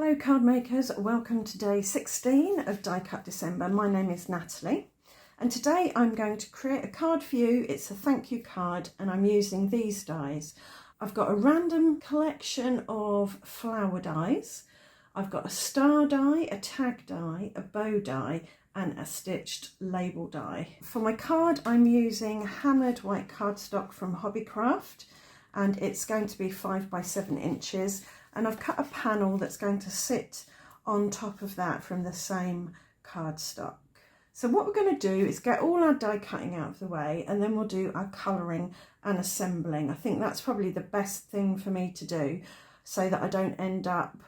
Hello card makers, welcome to day 16 of Die Cut December. My name is Natalie and today I'm going to create a card for you. It's a thank you card and I'm using these dies. I've got a random collection of flower dies. I've got a star die, a tag die, a bow die and a stitched label die. For my card I'm using hammered white cardstock from Hobbycraft and it's going to be 5 by 7 inches. And I've cut a panel that's going to sit on top of that from the same cardstock. So what we're going to do is get all our die cutting out of the way and then we'll do our colouring and assembling. I think that's probably the best thing for me to do so that I don't end up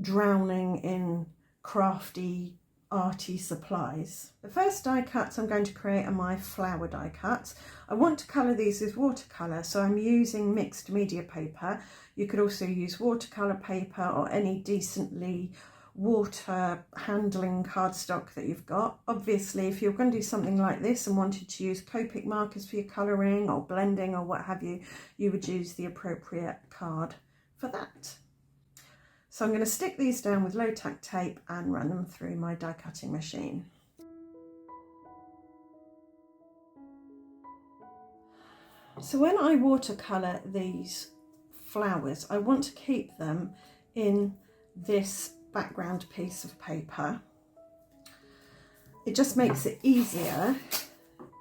drowning in crafty, arty supplies. The first die cuts I'm going to create are my flower die cuts. I want to colour these with watercolour, so I'm using mixed media paper. You could also use watercolour paper or any decently water handling cardstock that you've got. Obviously, if you're going to do something like this and wanted to use Copic markers for your colouring or blending or what have you, you would use the appropriate card for that. So I'm going to stick these down with low tack tape and run them through my die cutting machine. So when I watercolour these flowers, I want to keep them in this background piece of paper. It just makes it easier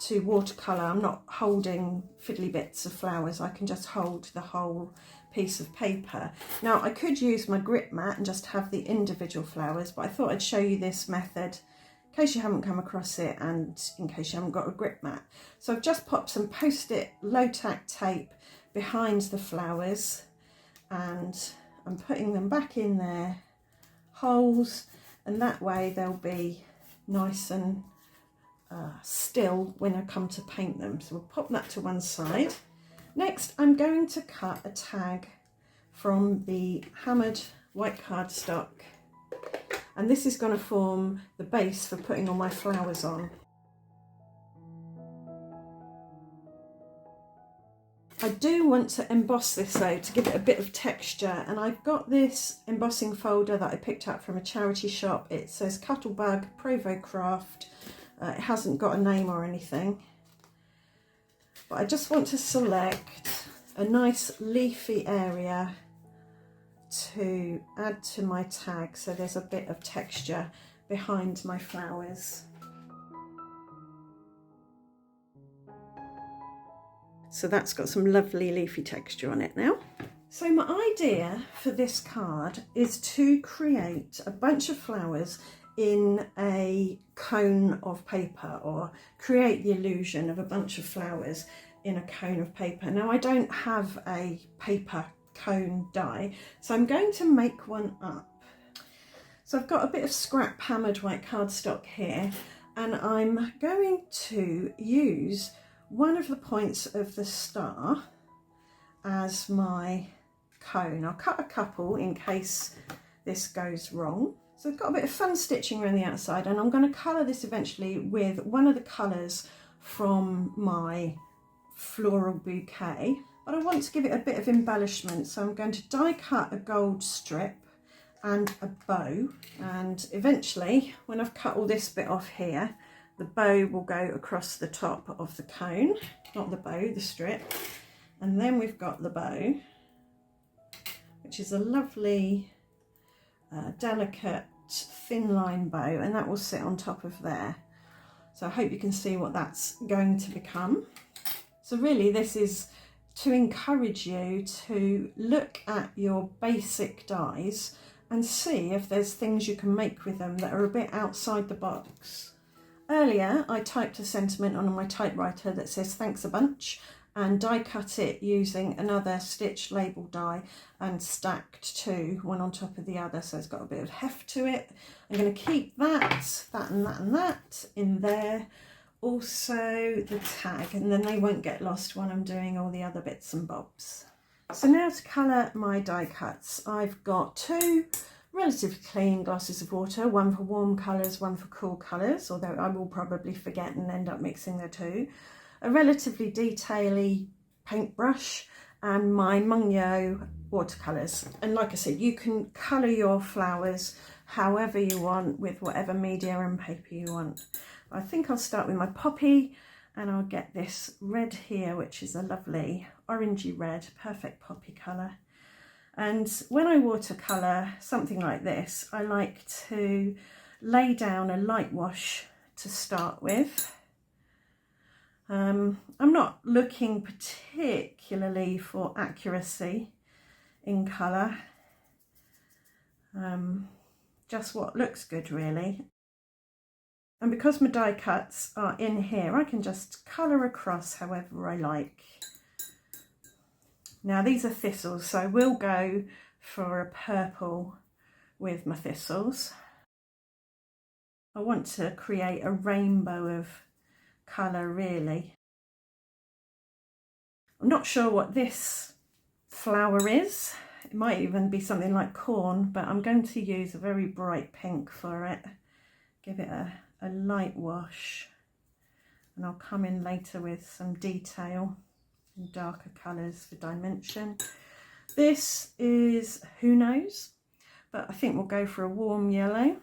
to watercolour. I'm not holding fiddly bits of flowers, I can just hold the whole piece of paper. Now I could use my grip mat and just have the individual flowers, but I thought I'd show you this method in case you haven't come across it and in case you haven't got a grip mat. So I've just popped some post-it low tack tape behind the flowers and I'm putting them back in their holes, and that way they'll be nice and still when I come to paint them. So we'll pop that to one side. Next I'm going to cut a tag from the hammered white cardstock, and this is going to form the base for putting all my flowers on. I do want to emboss this though to give it a bit of texture, and I've got this embossing folder that I picked up from a charity shop. It says Cuttlebug Provo Craft. It hasn't got a name or anything, but I just want to select a nice leafy area to add to my tag so there's a bit of texture behind my flowers. So that's got some lovely leafy texture on it now. So my idea for this card is to create a bunch of flowers in a cone of paper, or create the illusion of a bunch of flowers in a cone of paper. Now I don't have a paper cone die, so I'm going to make one up. So I've got a bit of scrap hammered white cardstock here, and I'm going to use one of the points of the star as my cone. I'll cut a couple in case this goes wrong. So I've got a bit of fun stitching around the outside, and I'm going to colour this eventually with one of the colours from my floral bouquet, but I want to give it a bit of embellishment, so I'm going to die cut a gold strip and a bow, and eventually when I've cut all this bit off here, the bow will go across the top of the cone, not the bow, the strip. And then we've got the bow, which is a lovely delicate thin line bow, and that will sit on top of there. So I hope you can see what that's going to become. So really this is to encourage you to look at your basic dies and see if there's things you can make with them that are a bit outside the box. Earlier I typed a sentiment on my typewriter that says thanks a bunch, and die cut it using another stitched label die and stacked two, one on top of the other, so it's got a bit of heft to it. I'm going to keep that and that and that in there, also the tag, and then they won't get lost when I'm doing all the other bits and bobs. So now to colour my die cuts, I've got two relatively clean glasses of water, one for warm colours, one for cool colours, although I will probably forget and end up mixing the two. A relatively detail-y paintbrush and my Mungyo watercolours. And like I said, you can colour your flowers however you want with whatever media and paper you want. I think I'll start with my poppy, and I'll get this red here, which is a lovely orangey red, perfect poppy colour. And when I watercolour something like this, I like to lay down a light wash to start with. I'm not looking particularly for accuracy in colour, just what looks good really. And because my die cuts are in here, I can just colour across however I like. Now these are thistles, so I will go for a purple with my thistles. I want to create a rainbow of colour really. I'm not sure what this flower is. It might even be something like corn, but I'm going to use a very bright pink for it. Give it a light wash, and I'll come in later with some detail and darker colours for dimension. This is Who Knows, but I think we'll go for a warm yellow.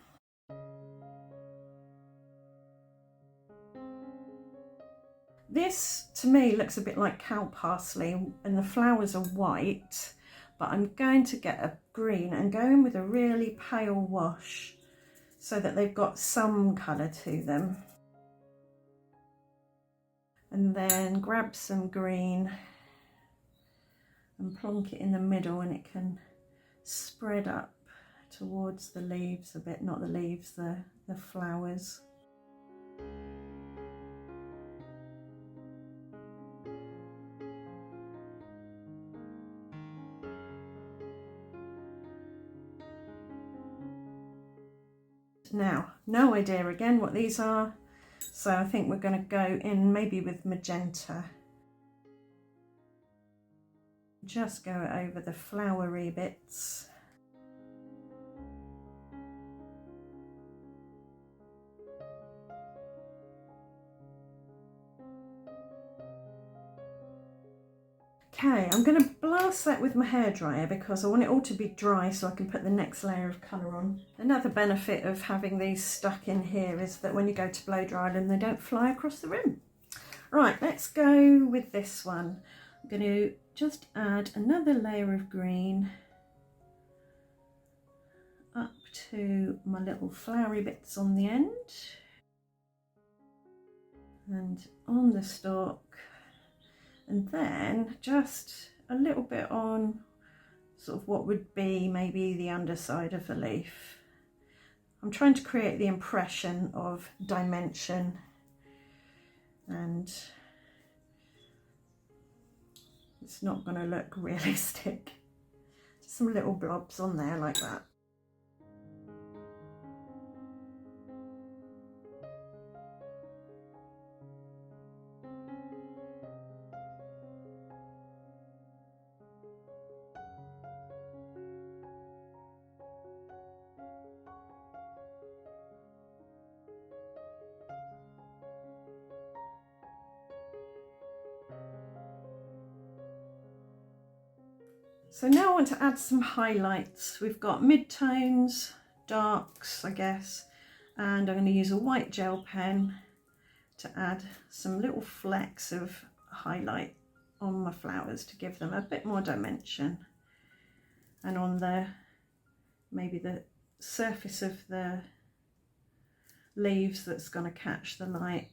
This to me looks a bit like cow parsley, and the flowers are white, but I'm going to get a green and go in with a really pale wash so that they've got some colour to them. And then grab some green and plonk it in the middle, and it can spread up towards the leaves a bit, not the leaves, the flowers. Now, no idea again what these are, so I think we're going to go in maybe with magenta. Just go over the flowery bits. Okay, I'm going to blast that with my hairdryer because I want it all to be dry so I can put the next layer of colour on. Another benefit of having these stuck in here is that when you go to blow dry them, they don't fly across the room. Right, let's go with this one. I'm going to just add another layer of green up to my little flowery bits on the end and on the stalk. And then just a little bit on sort of what would be maybe the underside of the leaf. I'm trying to create the impression of dimension, and it's not going to look realistic. Just some little blobs on there like that. So now I want to add some highlights. We've got mid-tones, darks, I guess, and I'm going to use a white gel pen to add some little flecks of highlight on my flowers to give them a bit more dimension, and on the maybe the surface of the leaves that's going to catch the light.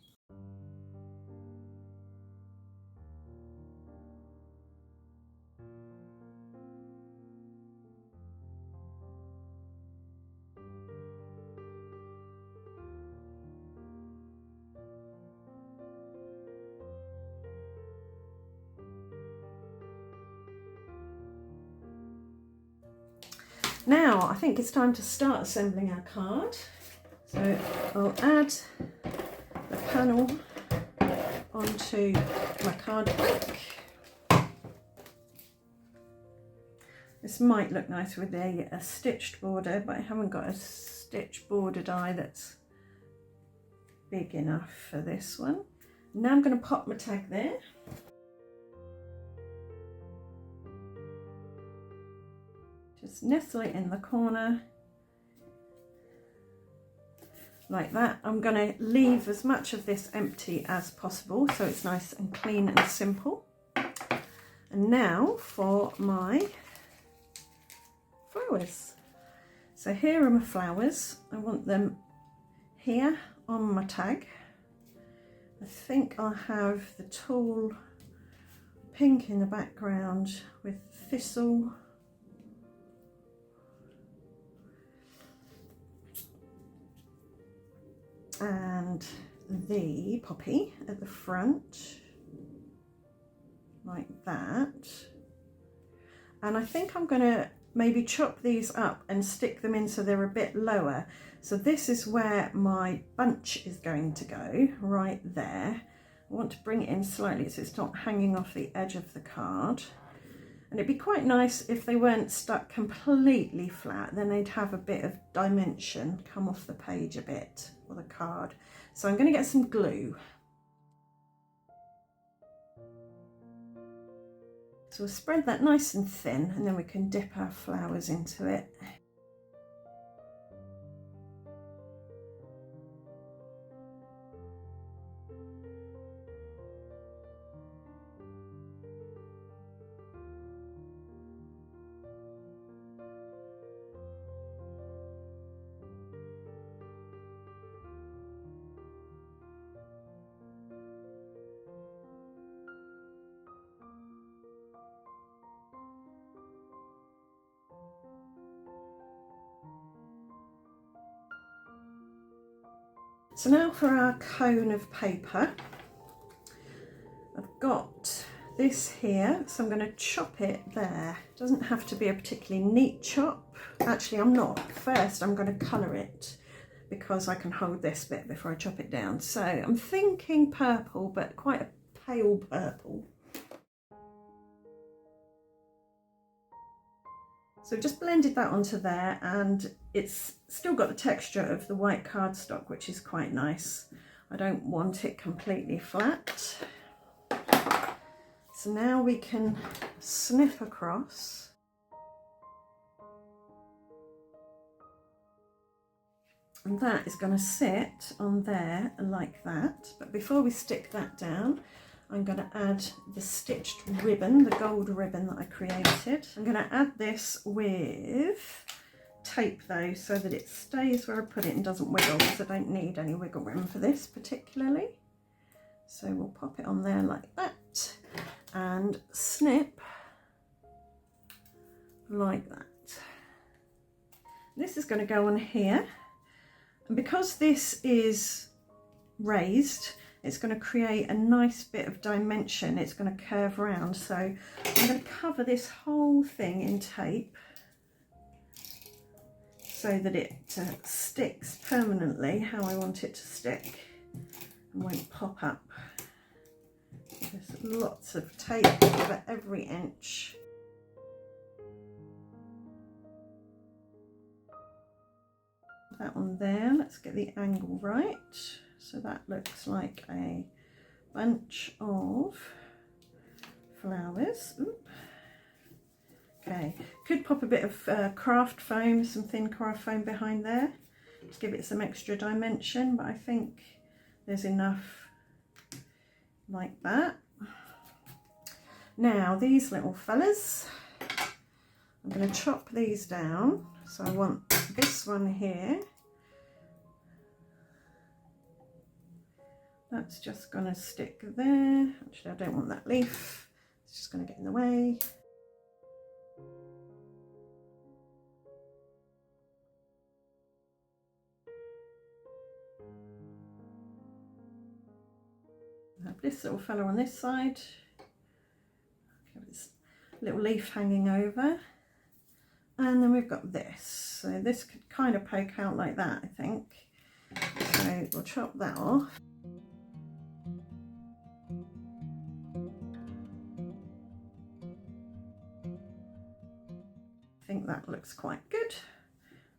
Now I think it's time to start assembling our card. So I'll add the panel onto my card back. This might look nice with a stitched border, but I haven't got a stitch border die that's big enough for this one. Now I'm going to pop my tag there. Just nestle it in the corner like that. I'm going to leave as much of this empty as possible so it's nice and clean and simple. And now for my flowers. So here are my flowers. I want them here on my tag. I think I'll have the tall pink in the background with thistle. And the poppy at the front, like that. And I think I'm going to maybe chop these up and stick them in so they're a bit lower. So this is where my bunch is going to go, right there. I want to bring it in slightly so it's not hanging off the edge of the card. And it'd be quite nice if they weren't stuck completely flat, then they'd have a bit of dimension come off the page a bit, or the card. So I'm going to get some glue. So we'll spread that nice and thin and then we can dip our flowers into it. So now for our cone of paper. I've got this here, so I'm going to chop it there. It doesn't have to be a particularly neat chop. Actually, I'm not. First, I'm going to colour it because I can hold this bit before I chop it down. So I'm thinking purple, but quite a pale purple. So just blended that onto there, and it's still got the texture of the white cardstock, which is quite nice. I don't want it completely flat. So now we can snip across. And that is going to sit on there like that. But before we stick that down, I'm going to add the stitched ribbon, the gold ribbon that I created. I'm going to add this with tape though, so that it stays where I put it and doesn't wiggle, because I don't need any wiggle room for this particularly. So we'll pop it on there like that and snip like that. This is going to go on here, and because this is raised, it's going to create a nice bit of dimension. It's going to curve around. So I'm going to cover this whole thing in tape so that it sticks permanently how I want it to stick and won't pop up. There's lots of tape over every inch. That one there, let's get the angle right. So that looks like a bunch of flowers. Oop. Okay, could pop a bit of craft foam, some thin craft foam behind there to give it some extra dimension, but I think there's enough like that. Now these little fellas, I'm going to chop these down. So I want this one here. That's just going to stick there. Actually, I don't want that leaf. It's just going to get in the way. I have this little fella on this side. Okay, this little leaf hanging over. And then we've got this. So this could kind of poke out like that, I think. So we'll chop that off. I think that looks quite good.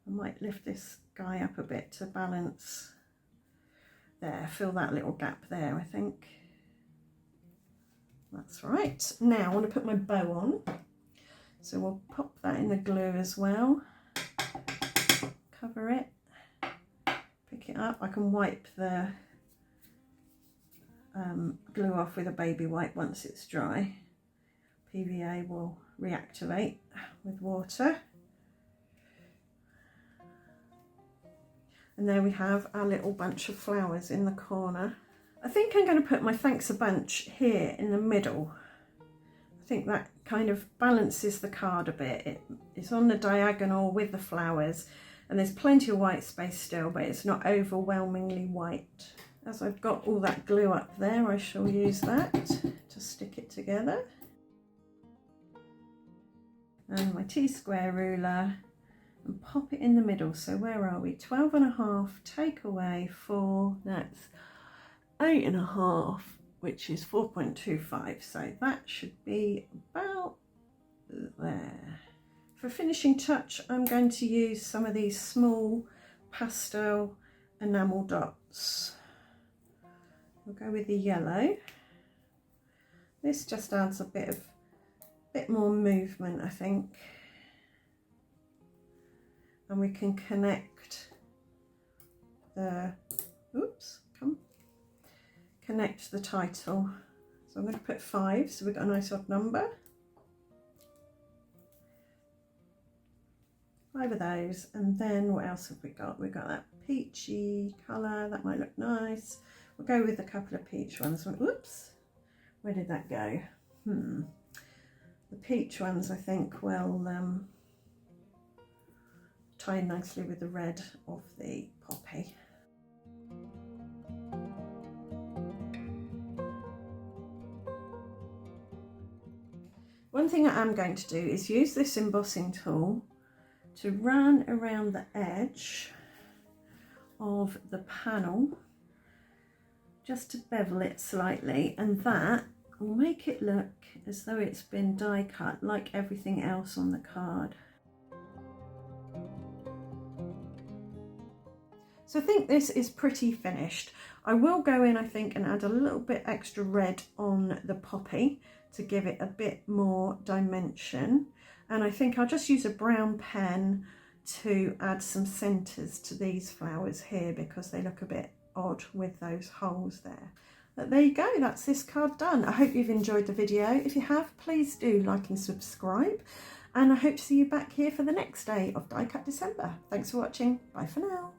I might lift this guy up a bit to balance. There, fill that little gap there, I think. That's right. Now I want to put my bow on. So we'll pop that in the glue as well, cover it, pick it up. I can wipe the glue off with a baby wipe once it's dry. PVA will reactivate with water. And there we have our little bunch of flowers in the corner. I think I'm going to put my thanks a bunch here in the middle. I think that kind of balances the card a bit. It's on the diagonal with the flowers, and there's plenty of white space still, but it's not overwhelmingly white. As I've got all that glue up there, I shall use that to stick it together. And my T-square ruler, and pop it in the middle. So where are we? 12.5, take away 4, that's 8.5, which is 4.25. So that should be about there. For finishing touch, I'm going to use some of these small pastel enamel dots. We'll go with the yellow. This just adds a bit more movement, I think. And we can connect the, connect the title. So I'm going to put 5, so we've got a nice odd number. 5 of those, and then what else have we got? We've got that peachy colour, that might look nice. We'll go with a couple of peach ones. Oops, where did that go? The peach ones I think will tie nicely with the red of the poppy. One thing I am going to do is use this embossing tool to run around the edge of the panel just to bevel it slightly, and that will make it look as though it's been die cut like everything else on the card. So I think this is pretty finished. I will go in, I think, and add a little bit extra red on the poppy to give it a bit more dimension. And I think I'll just use a brown pen to add some centres to these flowers here because they look a bit odd with those holes there. But there you go, that's this card done. I hope you've enjoyed the video. If you have, please do like and subscribe. And I hope to see you back here for the next day of Die Cut December. Thanks for watching. Bye for now.